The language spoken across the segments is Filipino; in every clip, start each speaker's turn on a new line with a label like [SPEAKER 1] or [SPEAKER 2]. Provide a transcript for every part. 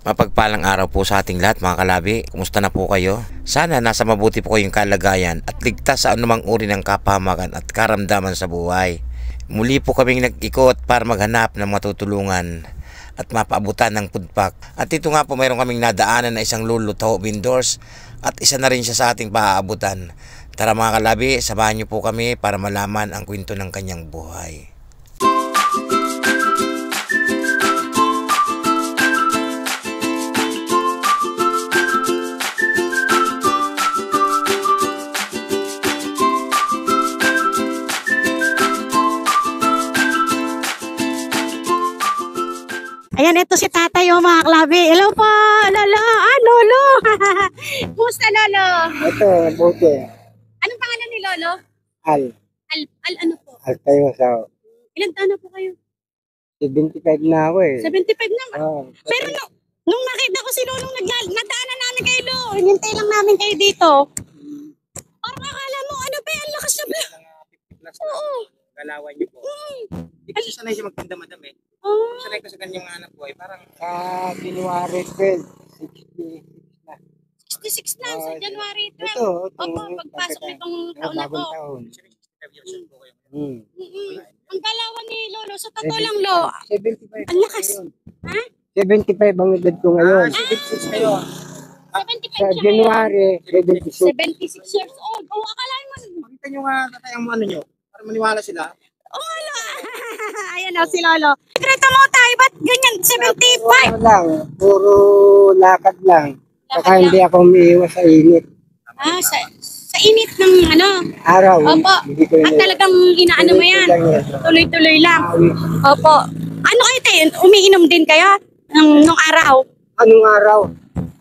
[SPEAKER 1] Mapagpalang araw po sa ating lahat mga kalabi. Kumusta na po kayo? Sana nasa mabuti po kayong kalagayan at ligtas sa anumang uri ng kapahamakan at karamdaman sa buhay. Muli po kaming nag-ikot para maghanap ng matutulungan at mapaabutan ng pudpak. At ito nga po mayroon kaming nadaanan na isang lolo taho Bindors at isa na rin siya sa ating paaabutan. Tara mga kalabi, samahan niyo po kami para malaman ang kwento ng kanyang buhay.
[SPEAKER 2] Ayan, ito si tatay o mga klabi. Hello po, lolo. Lolo. Kumusta, lolo?
[SPEAKER 3] Ito, buti.
[SPEAKER 2] Anong pangalan ni lolo?
[SPEAKER 3] Al
[SPEAKER 2] Ano po?
[SPEAKER 3] tayo sa
[SPEAKER 2] Ilang taon na po kayo?
[SPEAKER 3] 75 na ako eh.
[SPEAKER 2] 75 na.
[SPEAKER 3] Oh,
[SPEAKER 2] Pero nung nakita ko si lolong nadaanan namin kayo, lo. Hinintay lang namin kayo dito. Parang akala mo, ano ba, ang lakas na ba? Oo.
[SPEAKER 1] Galawan niyo po. Hindi kasi sanay siya magtinda madam eh. Sanay ko sa kanyang anak po ay parang
[SPEAKER 3] sa January 12,
[SPEAKER 2] 66 na sa January 12.
[SPEAKER 3] Ito.
[SPEAKER 2] Opo, pagpasok nitong taon na to. Ang galawan ni lolo, sa totoo lang, lo.
[SPEAKER 3] 75.
[SPEAKER 2] Ang lakas. Ha?
[SPEAKER 3] 75 ang edad ko ngayon.
[SPEAKER 1] 76 kayo.
[SPEAKER 2] 75
[SPEAKER 3] Sa
[SPEAKER 2] siya
[SPEAKER 3] January 76.
[SPEAKER 2] 76 years old. Oo, akalain mo.
[SPEAKER 1] Makita niyo nga tatay ang ano niyo para maniwala sila.
[SPEAKER 2] Oo, lo. Ayan o, si lolo. Sekreto mo tayo, ba't ganyan? 75?
[SPEAKER 3] Ano lang, puro lakad lang. Saka
[SPEAKER 2] Lakad
[SPEAKER 3] hindi ako umiiwas sa init.
[SPEAKER 2] Sa init ng ano?
[SPEAKER 3] Araw.
[SPEAKER 2] Opo.
[SPEAKER 3] Hindi ko
[SPEAKER 2] At talagang inaano mo yan. Tuloy-tuloy lang. Opo. Ano kayo tayo? Umiinom din kayo? Nung araw?
[SPEAKER 3] Anong araw?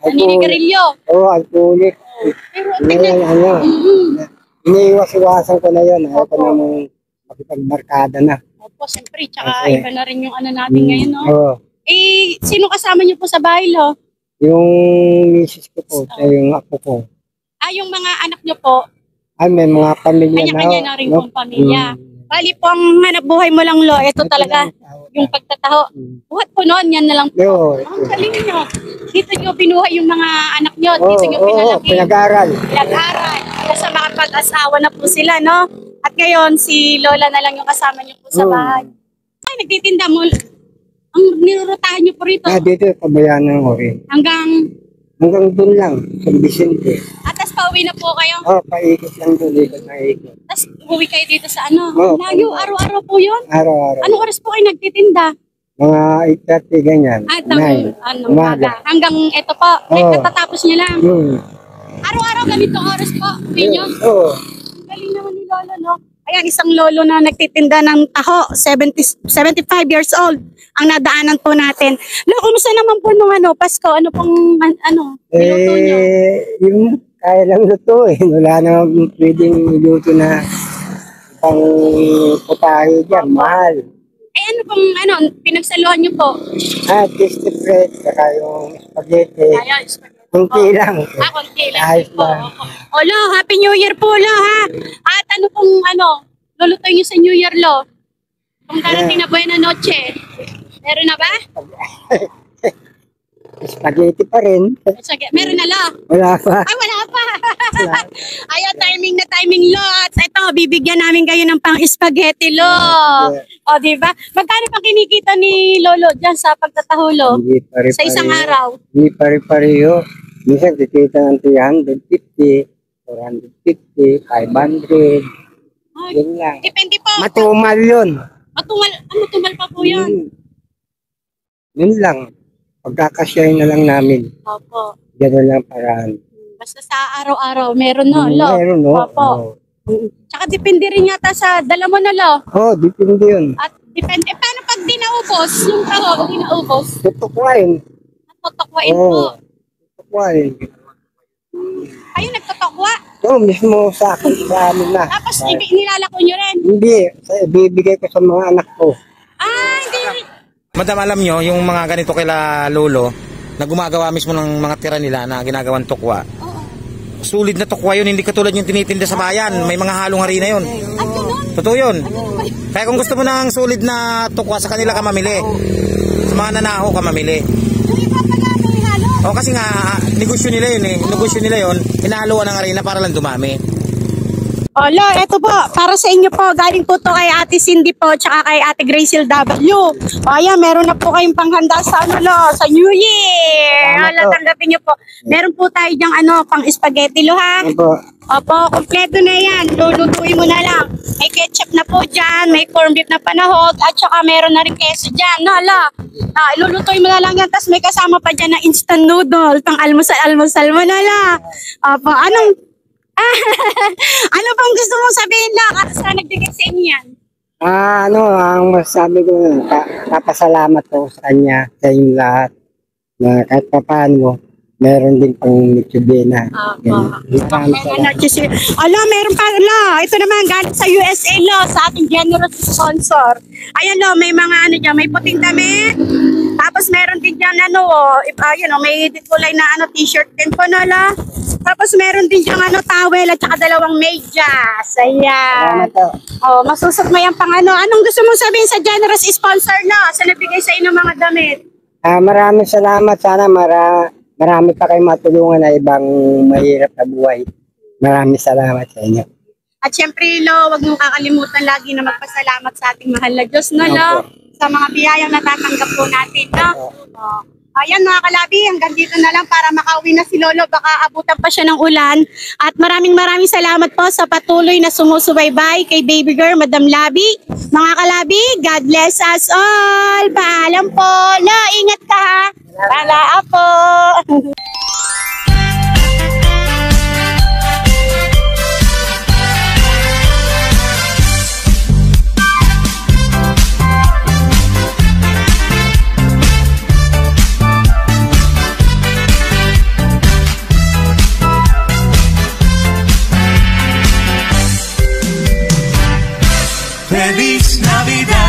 [SPEAKER 2] Naninigarilyo?
[SPEAKER 3] Oo, alcoholic.
[SPEAKER 2] Pero
[SPEAKER 3] Ngayon, ano, iniiwas-iwasan ko na yun. Ayaw ko
[SPEAKER 2] Opo.
[SPEAKER 3] namang makipagbarkada na.
[SPEAKER 2] Opo, siyempre. Tsaka
[SPEAKER 3] Okay.
[SPEAKER 2] iba na rin yung ano natin ngayon, no?
[SPEAKER 3] Oo.
[SPEAKER 2] Eh, sino kasama niyo po sa bahay, lo?
[SPEAKER 3] Yung misis ko po, yung apo ko.
[SPEAKER 2] Yung mga anak niyo po,
[SPEAKER 3] Ay, may mga pamilya na.
[SPEAKER 2] kanya-kanya na rin pong pamilya.
[SPEAKER 3] Mm.
[SPEAKER 2] Bali po ang hanap buhay mo lang, lo. Ito talaga, yung pagtataho. Buhat po noon, yan na lang po.
[SPEAKER 3] Oo.
[SPEAKER 2] Ang galing nyo. Dito nyo binuhay yung mga anak nyo. Dito nyo
[SPEAKER 3] Oo,
[SPEAKER 2] pinalaki.
[SPEAKER 3] pinag-aral.
[SPEAKER 2] Pinag-aral. Kasi makapag-asawa na po sila, no? At ngayon, si Lola na lang yung kasama nyo po sa bahay. Ay, nagtitinda mo. Ang nirurutahan nyo po rito.
[SPEAKER 3] Dito, kabayanan ko rin. Hanggang doon lang, sa Vicente.
[SPEAKER 2] Atas pauwi na po kayo.
[SPEAKER 3] Paikot lang doon, ikot na ikot.
[SPEAKER 2] Tapos uwi kayo dito sa ano.
[SPEAKER 3] Oo.
[SPEAKER 2] Layo, araw-araw po yun.
[SPEAKER 3] Araw-araw.
[SPEAKER 2] Anong oras po kayo nagtitinda?
[SPEAKER 3] Mga 8:30 ganyan.
[SPEAKER 2] Umaga. Hanggang eto po, may
[SPEAKER 3] Oo.
[SPEAKER 2] katatapos nyo lang. Araw-araw ganitong oras po. Uwi nyo.
[SPEAKER 3] Oo.
[SPEAKER 2] Ang galing naman ni Lolo, no? Ayan, isang lolo na nagtitinda ng taho, 75 years old, ang nadaanan po natin. Lo, kumusta naman po nung Pasko? Ano pong, niluto nyo?
[SPEAKER 3] Yung kaya lang luto eh. Wala naman pwedeng luto na pang putahe dyan, mahal.
[SPEAKER 2] Ano pong, pinagsaluhan nyo po?
[SPEAKER 3] Tasty bread, saka yung spaghetti.
[SPEAKER 2] Ayan,
[SPEAKER 3] Kunti lang.
[SPEAKER 2] konti lang.
[SPEAKER 3] Ayos
[SPEAKER 2] Po.
[SPEAKER 3] lang.
[SPEAKER 2] O, Lo, Happy New Year po, Lo, ha? At ano pong, luluto nyo sa New Year, Lo? Kung darating na Buena Noche. Meron na ba?
[SPEAKER 3] Spaghetti pa rin.
[SPEAKER 2] Meron na, Lo.
[SPEAKER 3] Wala pa.
[SPEAKER 2] Ay, wala pa. Ayan, timing na timing, Lo. At ito, bibigyan namin kayo ng pang-spaghetti, Lo. O, diba? Magkano pang kinikita ni Lolo dyan sa pagtatahulo?
[SPEAKER 3] Hindi pare-pareho.
[SPEAKER 2] Sa isang araw?
[SPEAKER 3] Hindi pare-pareho. Minsan kikita ng 350, 450, 500.
[SPEAKER 2] Ay,
[SPEAKER 3] Yun lang.
[SPEAKER 2] depende po.
[SPEAKER 3] Matumal yun.
[SPEAKER 2] Matumal pa po yan.
[SPEAKER 3] Yun lang. Pagkakasyahin na lang namin.
[SPEAKER 2] Opo.
[SPEAKER 3] Gano'n lang paraan.
[SPEAKER 2] Basta sa araw-araw, meron no, Lo.
[SPEAKER 3] Meron, no?
[SPEAKER 2] Opo. Tsaka depende rin yata sa dala mo na, Lo.
[SPEAKER 3] Depende yun.
[SPEAKER 2] At depende, paano pag di naubos, yung taho, di naubos?
[SPEAKER 3] Tutukwain.
[SPEAKER 2] Natutokwain po.
[SPEAKER 3] Tutukwain.
[SPEAKER 2] Ayun, nagtutokwa.
[SPEAKER 3] Mismo sa akin, sa amin na.
[SPEAKER 2] Tapos nilalako nyo rin.
[SPEAKER 3] Hindi, bibigay ko sa mga anak ko.
[SPEAKER 2] Hindi.
[SPEAKER 1] Madam, alam nyo, yung mga ganito kila lolo na gumagawa mismo ng mga tira nila na ginagawang tukwa. Sulit na tukwa yun, hindi katulad yung tinitinda sa bayan. May mga halong harina yun.
[SPEAKER 2] At ganun?
[SPEAKER 1] Totoo yun. Kaya kung gusto mo ng sulit na tukwa, sa kanila ka mamili. Sa mga nanaho ka mamili.
[SPEAKER 2] Yung iba pa namin,
[SPEAKER 1] O kasi nga, negosyo nila yun eh. Negosyo nila yun, hinahaluan ng arena para lang dumami.
[SPEAKER 2] Olo, eto po, para sa inyo po, galing po to kay Ate Cindy po, tsaka kay Ate Gracel W. O ayan, meron na po kayong panghanda sa sa New Year. Olo, tanggapin nyo po. Meron po tayo dyang pang spaghetti lo ha. Opo, kompleto na yan. Lulutuin mo na lang. May ketchup na po dyan, may corned beef na panahog, at saka meron na rin keso dyan. Hala, lulutuin mo na lang yan, tapos may kasama pa dyan na instant noodle, pang almusal mo na lang. Opo, ano bang gusto mong sabihin lang at sa nagbigay sa inyo yan?
[SPEAKER 3] Ang masasabi ko, kapasalamat ko sa kanya, sa inyo lahat, na kahit pa paano, meron din pang Nitsubena.
[SPEAKER 2] Meron pa, ito naman, galing sa USA, sa ating generous sponsor. Ayan, may mga dyan, may puting damit, tapos meron din dyan, may kulay na t-shirt din po, tapos meron din dyan, towel at saka dalawang medyas. Ayan. Masusot mo yan pang Anong gusto mong sabihin sa generous sponsor, sa nabigay sa inyo mga damit?
[SPEAKER 3] Maraming salamat. Sana marami pa kayong matulungan na ibang mahirap na buhay. Maraming salamat sa inyo.
[SPEAKER 2] At syempre, wag mong kakalimutan lagi na magpasalamat sa ating mahal na Diyos, sa mga biyayang natatanggap po natin, Ayan mga kalabi, hanggang dito na lang para makauwi na si Lolo. Baka abutan pa siya ng ulan. At maraming salamat po sa patuloy na sumusubaybay kay Baby Girl, Madam Labi. Mga kalabi, God bless us all. Paalam po. Ingat ka ha. Pala po.
[SPEAKER 4] Feliz Navidad.